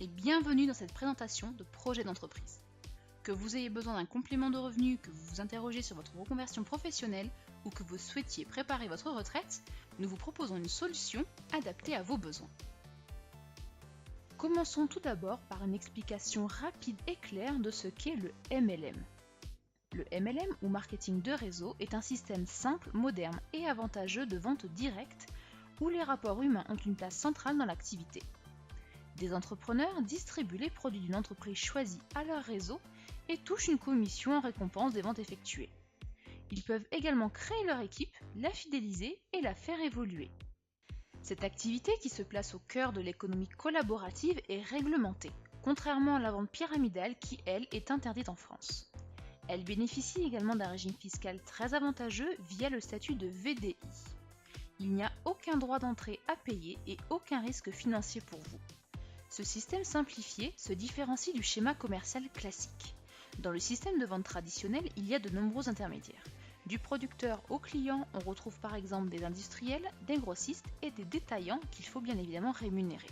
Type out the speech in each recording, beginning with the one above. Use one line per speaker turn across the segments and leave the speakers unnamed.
et bienvenue dans cette présentation de projet d'entreprise. Que vous ayez besoin d'un complément de revenu, que vous vous interrogez sur votre reconversion professionnelle ou que vous souhaitiez préparer votre retraite, nous vous proposons une solution adaptée à vos besoins. Commençons tout d'abord par une explication rapide et claire de ce qu'est le MLM. Le MLM ou marketing de réseau est un système simple, moderne et avantageux de vente directe où les rapports humains ont une place centrale dans l'activité. Des entrepreneurs distribuent les produits d'une entreprise choisie à leur réseau et touchent une commission en récompense des ventes effectuées. Ils peuvent également créer leur équipe, la fidéliser et la faire évoluer. Cette activité qui se place au cœur de l'économie collaborative est réglementée, contrairement à la vente pyramidale qui, elle, est interdite en France. Elle bénéficie également d'un régime fiscal très avantageux via le statut de VDI. Il n'y a aucun droit d'entrée à payer et aucun risque financier pour vous. Ce système simplifié se différencie du schéma commercial classique. Dans le système de vente traditionnel, il y a de nombreux intermédiaires. Du producteur au client, on retrouve par exemple des industriels, des grossistes et des détaillants qu'il faut bien évidemment rémunérer.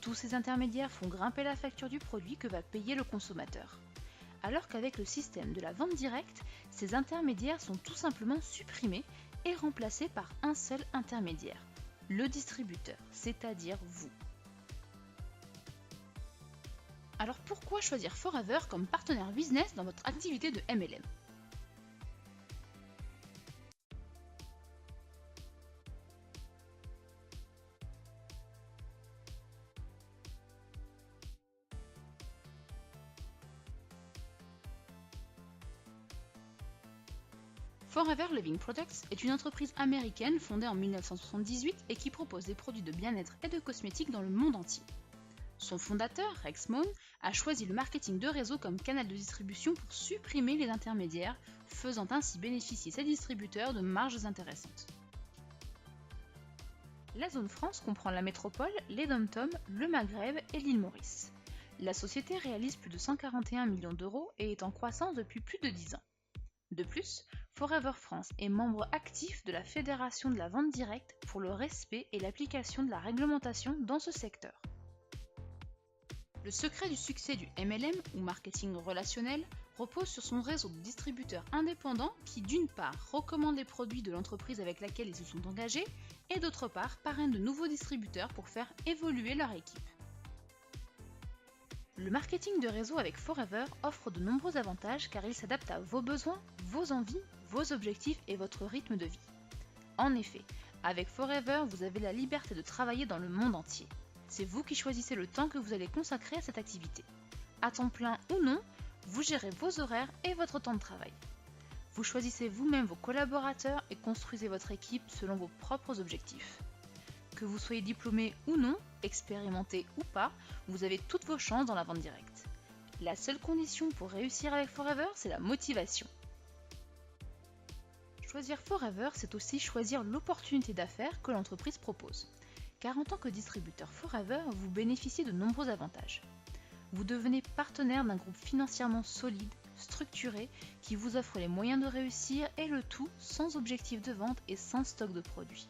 Tous ces intermédiaires font grimper la facture du produit que va payer le consommateur. Alors qu'avec le système de la vente directe, ces intermédiaires sont tout simplement supprimés et remplacés par un seul intermédiaire, le distributeur, c'est-à-dire vous. Alors pourquoi choisir Forever comme partenaire business dans votre activité de MLM ? Forever Living Products est une entreprise américaine fondée en 1978 et qui propose des produits de bien-être et de cosmétiques dans le monde entier. Son fondateur, Rex Mohn, a choisi le marketing de réseau comme canal de distribution pour supprimer les intermédiaires, faisant ainsi bénéficier ses distributeurs de marges intéressantes. La zone France comprend la métropole, les DOM-TOM, le Maghreb et l'île Maurice. La société réalise plus de 141 millions d'euros et est en croissance depuis plus de 10 ans. De plus, Forever France est membre actif de la Fédération de la vente directe pour le respect et l'application de la réglementation dans ce secteur. Le secret du succès du MLM ou marketing relationnel repose sur son réseau de distributeurs indépendants qui d'une part recommandent les produits de l'entreprise avec laquelle ils se sont engagés et d'autre part parrainent de nouveaux distributeurs pour faire évoluer leur équipe. Le marketing de réseau avec Forever offre de nombreux avantages car il s'adapte à vos besoins, vos envies, vos objectifs et votre rythme de vie. En effet, avec Forever, vous avez la liberté de travailler dans le monde entier. C'est vous qui choisissez le temps que vous allez consacrer à cette activité. À temps plein ou non, vous gérez vos horaires et votre temps de travail. Vous choisissez vous-même vos collaborateurs et construisez votre équipe selon vos propres objectifs. Que vous soyez diplômé ou non, expérimenté ou pas, vous avez toutes vos chances dans la vente directe. La seule condition pour réussir avec Forever, c'est la motivation. Choisir Forever, c'est aussi choisir l'opportunité d'affaires que l'entreprise propose. Car en tant que distributeur Forever, vous bénéficiez de nombreux avantages. Vous devenez partenaire d'un groupe financièrement solide, structuré, qui vous offre les moyens de réussir et le tout sans objectif de vente et sans stock de produits.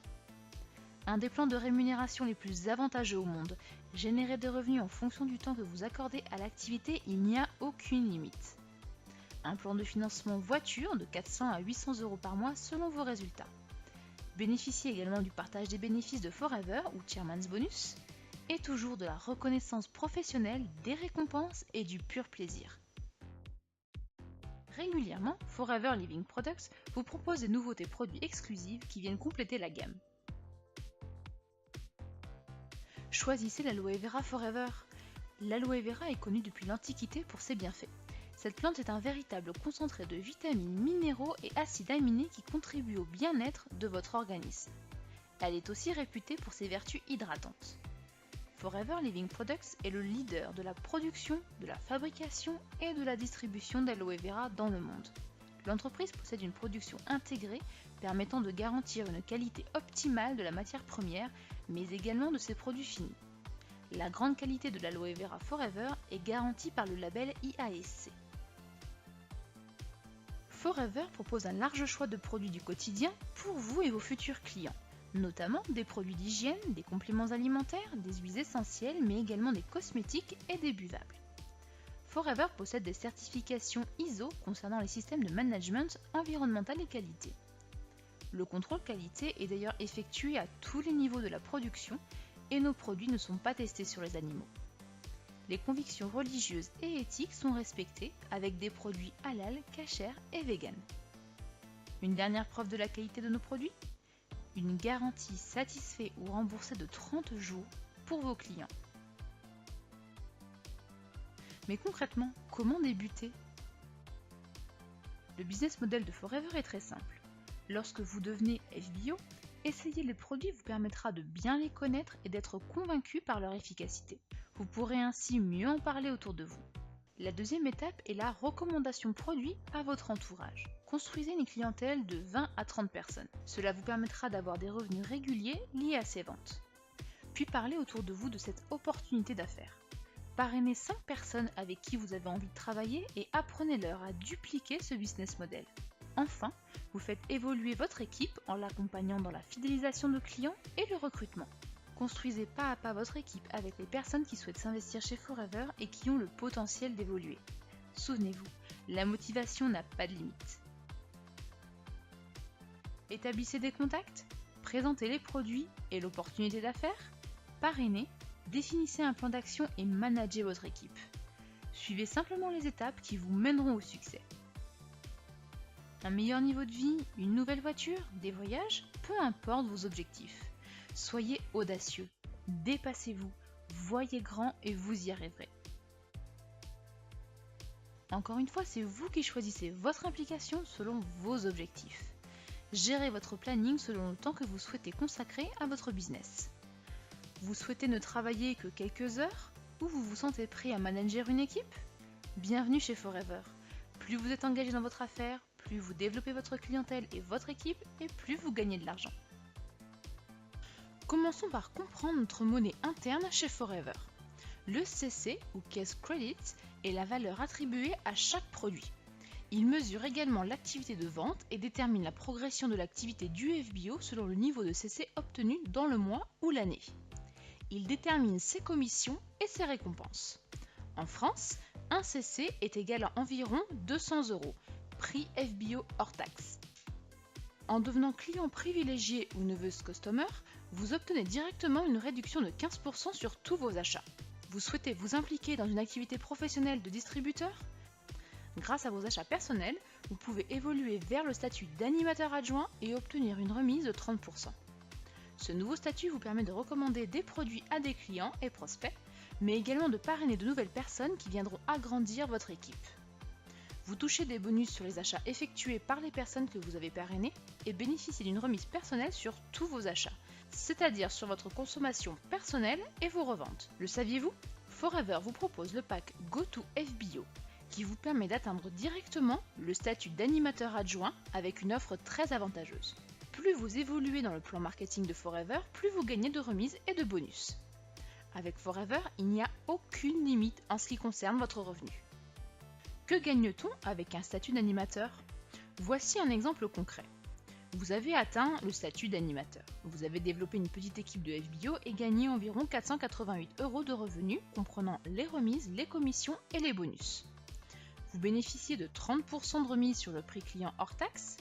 Un des plans de rémunération les plus avantageux au monde, générer des revenus en fonction du temps que vous accordez à l'activité, il n'y a aucune limite. Un plan de financement voiture de 400 à 800 euros par mois selon vos résultats. Bénéficiez également du partage des bénéfices de Forever ou Chairman's Bonus, et toujours de la reconnaissance professionnelle, des récompenses et du pur plaisir. Régulièrement, Forever Living Products vous propose des nouveautés produits exclusives qui viennent compléter la gamme. Choisissez l'aloe vera Forever. L'aloe vera est connue depuis l'Antiquité pour ses bienfaits. Cette plante est un véritable concentré de vitamines, minéraux et acides aminés qui contribuent au bien-être de votre organisme. Elle est aussi réputée pour ses vertus hydratantes. Forever Living Products est le leader de la production, de la fabrication et de la distribution d'aloe vera dans le monde. L'entreprise possède une production intégrée permettant de garantir une qualité optimale de la matière première, mais également de ses produits finis. La grande qualité de l'aloe vera Forever est garantie par le label IASC. Forever propose un large choix de produits du quotidien pour vous et vos futurs clients. notamment des produits d'hygiène, des compléments alimentaires, des huiles essentielles, mais également des cosmétiques et des buvables. Forever possède des certifications ISO concernant les systèmes de management environnemental et qualité. Le contrôle qualité est d'ailleurs effectué à tous les niveaux de la production et nos produits ne sont pas testés sur les animaux. Les convictions religieuses et éthiques sont respectées avec des produits halal, kasher et vegan. Une dernière preuve de la qualité de nos produits ? Une garantie satisfait ou remboursée de 30 jours pour vos clients. Mais concrètement, comment débuter ? Le business model de Forever est très simple. Lorsque vous devenez FBO, essayer les produits vous permettra de bien les connaître et d'être convaincu par leur efficacité. Vous pourrez ainsi mieux en parler autour de vous. La deuxième étape est la recommandation produit à votre entourage. Construisez une clientèle de 20 à 30 personnes. Cela vous permettra d'avoir des revenus réguliers liés à ces ventes. Puis parlez autour de vous de cette opportunité d'affaires. Parrainez 5 personnes avec qui vous avez envie de travailler et apprenez-leur à dupliquer ce business model. Enfin, vous faites évoluer votre équipe en l'accompagnant dans la fidélisation de clients et le recrutement. Construisez pas à pas votre équipe avec les personnes qui souhaitent s'investir chez Forever et qui ont le potentiel d'évoluer. Souvenez-vous, la motivation n'a pas de limite. Établissez des contacts, présentez les produits et l'opportunité d'affaires, parrainez, définissez un plan d'action et managez votre équipe. Suivez simplement les étapes qui vous mèneront au succès. Un meilleur niveau de vie, une nouvelle voiture, des voyages, peu importe vos objectifs. Soyez audacieux, dépassez-vous, voyez grand et vous y arriverez. Encore une fois, c'est vous qui choisissez votre implication selon vos objectifs. Gérez votre planning selon le temps que vous souhaitez consacrer à votre business. Vous souhaitez ne travailler que quelques heures ou vous vous sentez prêt à manager une équipe ? Bienvenue chez Forever. Plus vous êtes engagé dans votre affaire, plus vous développez votre clientèle et votre équipe et plus vous gagnez de l'argent. Commençons par comprendre notre monnaie interne chez Forever. Le CC ou Case Credit est la valeur attribuée à chaque produit. Il mesure également l'activité de vente et détermine la progression de l'activité du FBO selon le niveau de CC obtenu dans le mois ou l'année. Il détermine ses commissions et ses récompenses. En France, un CC est égal à environ 200 €, prix FBO hors taxe. En devenant client privilégié ou Nervous Customer, vous obtenez directement une réduction de 15% sur tous vos achats. Vous souhaitez vous impliquer dans une activité professionnelle de distributeur ? Grâce à vos achats personnels, vous pouvez évoluer vers le statut d'animateur adjoint et obtenir une remise de 30%. Ce nouveau statut vous permet de recommander des produits à des clients et prospects, mais également de parrainer de nouvelles personnes qui viendront agrandir votre équipe. Vous touchez des bonus sur les achats effectués par les personnes que vous avez parrainées et bénéficiez d'une remise personnelle sur tous vos achats, c'est-à-dire sur votre consommation personnelle et vos reventes. Le saviez-vous ? Forever vous propose le pack GoToFBO qui vous permet d'atteindre directement le statut d'animateur adjoint avec une offre très avantageuse. Plus vous évoluez dans le plan marketing de Forever, plus vous gagnez de remises et de bonus. Avec Forever, il n'y a aucune limite en ce qui concerne votre revenu. Que gagne-t-on avec un statut d'animateur ? Voici un exemple concret. Vous avez atteint le statut d'animateur. Vous avez développé une petite équipe de FBO et gagné environ 488 € de revenus, comprenant les remises, les commissions et les bonus. Vous bénéficiez de 30% de remise sur le prix client hors taxe,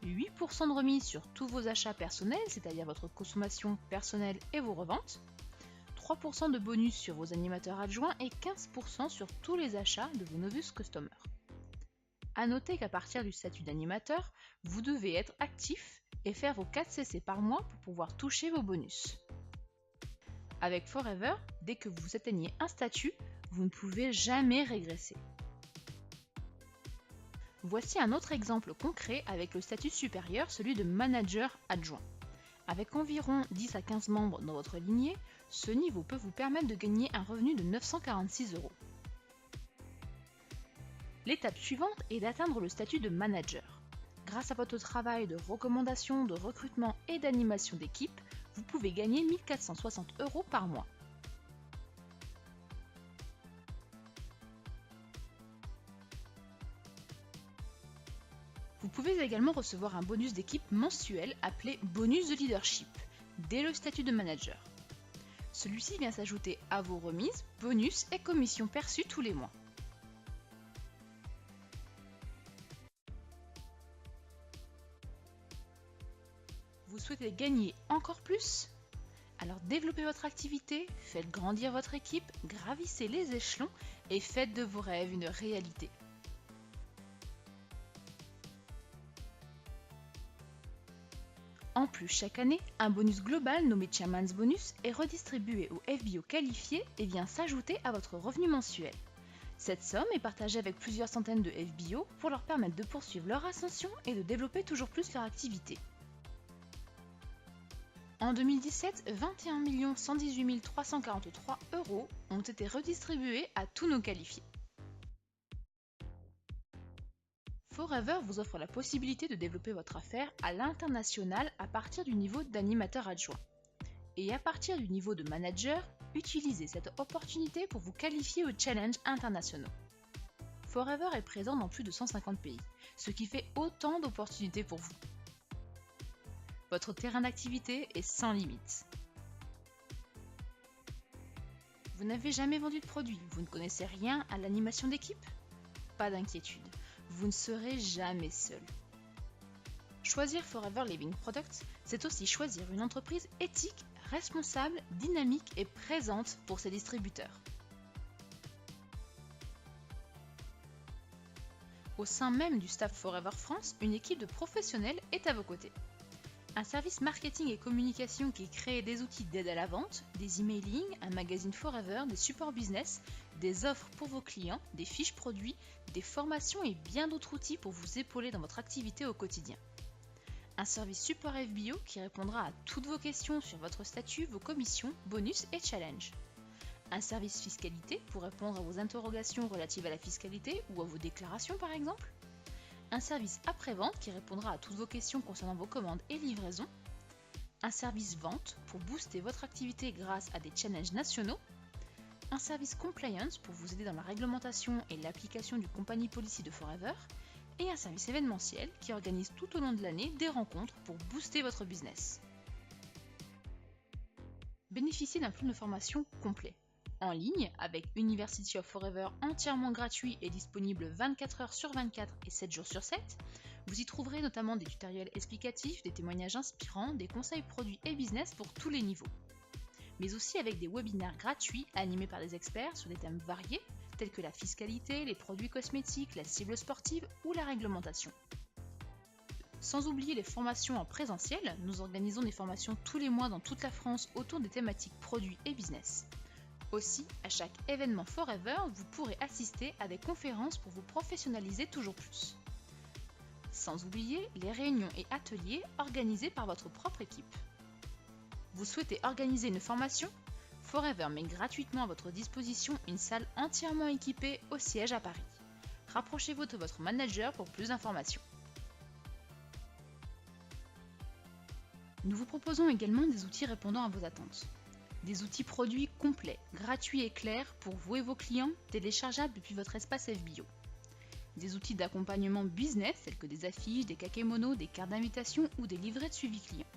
8% de remise sur tous vos achats personnels, c'est-à-dire votre consommation personnelle et vos reventes, 3% de bonus sur vos animateurs adjoints et 15% sur tous les achats de vos Nervous Customers. A noter qu'à partir du statut d'animateur, vous devez être actif et faire vos 4 CC par mois pour pouvoir toucher vos bonus. Avec Forever, dès que vous atteignez un statut, vous ne pouvez jamais régresser. Voici un autre exemple concret avec le statut supérieur, celui de manager adjoint. Avec environ 10 à 15 membres dans votre lignée, ce niveau peut vous permettre de gagner un revenu de 946 €. L'étape suivante est d'atteindre le statut de manager. Grâce à votre travail de recommandation, de recrutement et d'animation d'équipe, vous pouvez gagner 1 460 € par mois. Vous pouvez également recevoir un bonus d'équipe mensuel appelé bonus de leadership. dès le statut de manager. Celui-ci vient s'ajouter à vos remises, bonus et commissions perçues tous les mois. Vous souhaitez gagner encore plus? Alors développez votre activité, faites grandir votre équipe, gravissez les échelons et faites de vos rêves une réalité. En plus, chaque année, un bonus global nommé Chairman's Bonus est redistribué aux FBO qualifiés et vient s'ajouter à votre revenu mensuel. Cette somme est partagée avec plusieurs centaines de FBO pour leur permettre de poursuivre leur ascension et de développer toujours plus leur activité. En 2017, 21 118 343 € ont été redistribués à tous nos qualifiés. Forever vous offre la possibilité de développer votre affaire à l'international à partir du niveau d'animateur adjoint. Et à partir du niveau de manager, utilisez cette opportunité pour vous qualifier aux challenges internationaux. Forever est présent dans plus de 150 pays, ce qui fait autant d'opportunités pour vous. Votre terrain d'activité est sans limite. Vous n'avez jamais vendu de produit, vous ne connaissez rien à l'animation d'équipe? Pas d'inquiétude, vous ne serez jamais seul. Choisir Forever Living Products, c'est aussi choisir une entreprise éthique, responsable, dynamique et présente pour ses distributeurs. Au sein même du staff Forever France, une équipe de professionnels est à vos côtés. Un service marketing et communication qui crée des outils d'aide à la vente, des emailing, un magazine Forever, des supports business, des offres pour vos clients, des fiches produits, des formations et bien d'autres outils pour vous épauler dans votre activité au quotidien. Un service support FBO qui répondra à toutes vos questions sur votre statut, vos commissions, bonus et challenges. Un service fiscalité pour répondre à vos interrogations relatives à la fiscalité ou à vos déclarations par exemple. Un service après-vente qui répondra à toutes vos questions concernant vos commandes et livraisons. Un service vente pour booster votre activité grâce à des challenges nationaux. Un service compliance pour vous aider dans la réglementation et l'application du company policy de Forever. Et un service événementiel qui organise tout au long de l'année des rencontres pour booster votre business. Bénéficiez d'un flux de formation complet. En ligne, avec University of Forever entièrement gratuit et disponible 24 heures sur 24 et 7 jours sur 7, vous y trouverez notamment des tutoriels explicatifs, des témoignages inspirants, des conseils produits et business pour tous les niveaux. Mais aussi avec des webinaires gratuits animés par des experts sur des thèmes variés, tels que la fiscalité, les produits cosmétiques, la cible sportive ou la réglementation. Sans oublier les formations en présentiel, nous organisons des formations tous les mois dans toute la France autour des thématiques produits et business. Aussi, à chaque événement Forever, vous pourrez assister à des conférences pour vous professionnaliser toujours plus. Sans oublier les réunions et ateliers organisés par votre propre équipe. Vous souhaitez organiser une formation? Forever met gratuitement à votre disposition une salle entièrement équipée au siège à Paris. Rapprochez-vous de votre manager pour plus d'informations. Nous vous proposons également des outils répondant à vos attentes. Des outils produits complets, gratuits et clairs pour vous et vos clients, téléchargeables depuis votre espace FBO. Des outils d'accompagnement business tels que des affiches, des kakémonos, des cartes d'invitation ou des livrets de suivi client.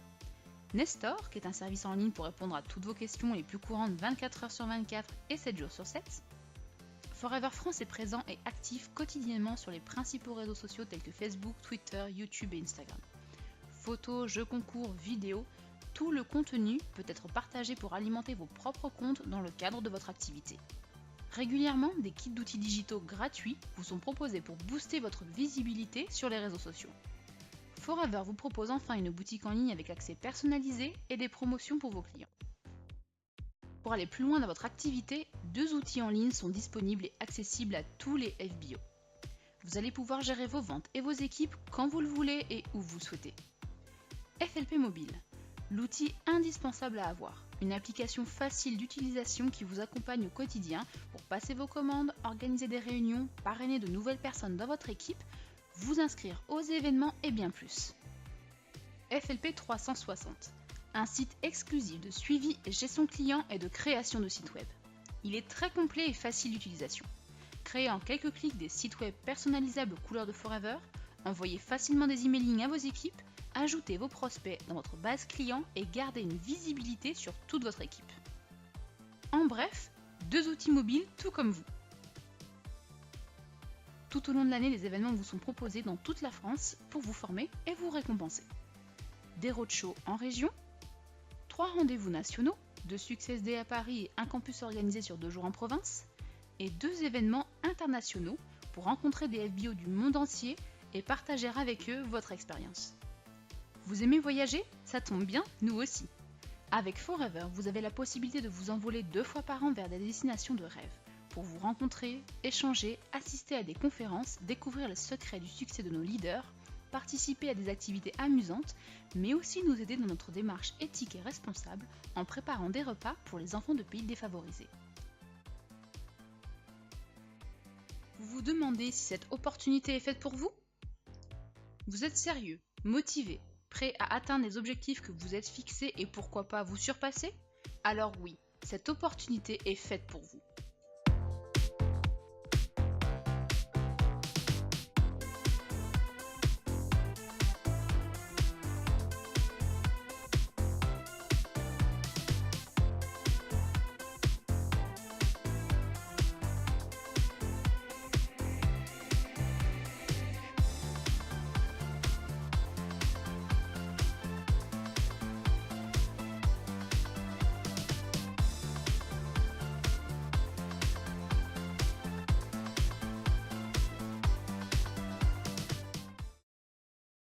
Nestor, qui est un service en ligne pour répondre à toutes vos questions les plus courantes 24 heures sur 24 et 7 jours sur 7. Forever France est présent et actif quotidiennement sur les principaux réseaux sociaux tels que Facebook, Twitter, YouTube et Instagram. Photos, jeux concours, vidéos, tout le contenu peut être partagé pour alimenter vos propres comptes dans le cadre de votre activité. Régulièrement, des kits d'outils digitaux gratuits vous sont proposés pour booster votre visibilité sur les réseaux sociaux. Forever vous propose enfin une boutique en ligne avec accès personnalisé et des promotions pour vos clients. Pour aller plus loin dans votre activité, 2 outils en ligne sont disponibles et accessibles à tous les FBO. Vous allez pouvoir gérer vos ventes et vos équipes quand vous le voulez et où vous le souhaitez. FLP Mobile, l'outil indispensable à avoir, une application facile d'utilisation qui vous accompagne au quotidien pour passer vos commandes, organiser des réunions, parrainer de nouvelles personnes dans votre équipe, vous inscrire aux événements et bien plus. FLP 360, un site exclusif de suivi et gestion client et de création de sites web. Il est très complet et facile d'utilisation. Créez en quelques clics des sites web personnalisables aux couleurs de Forever, Envoyez facilement des emailing à vos équipes, ajoutez vos prospects dans votre base client et gardez une visibilité sur toute votre équipe. En bref, 2 outils mobiles tout comme vous. Tout au long de l'année, des événements vous sont proposés dans toute la France pour vous former et vous récompenser. Des roadshows en région, 3 rendez-vous nationaux, 2 Success Day à Paris et un campus organisé sur 2 jours en province, et 2 événements internationaux pour rencontrer des FBO du monde entier et partager avec eux votre expérience. Vous aimez voyager? Ça tombe bien, nous aussi. Avec Forever, vous avez la possibilité de vous envoler 2 fois par an vers des destinations de rêve, pour vous rencontrer, échanger, assister à des conférences, découvrir les secrets du succès de nos leaders, participer à des activités amusantes, mais aussi nous aider dans notre démarche éthique et responsable en préparant des repas pour les enfants de pays défavorisés. Vous vous demandez si cette opportunité est faite pour vous? Vous êtes sérieux, motivé, prêt à atteindre les objectifs que vous êtes fixés et pourquoi pas vous surpasser? Alors oui, cette opportunité est faite pour vous.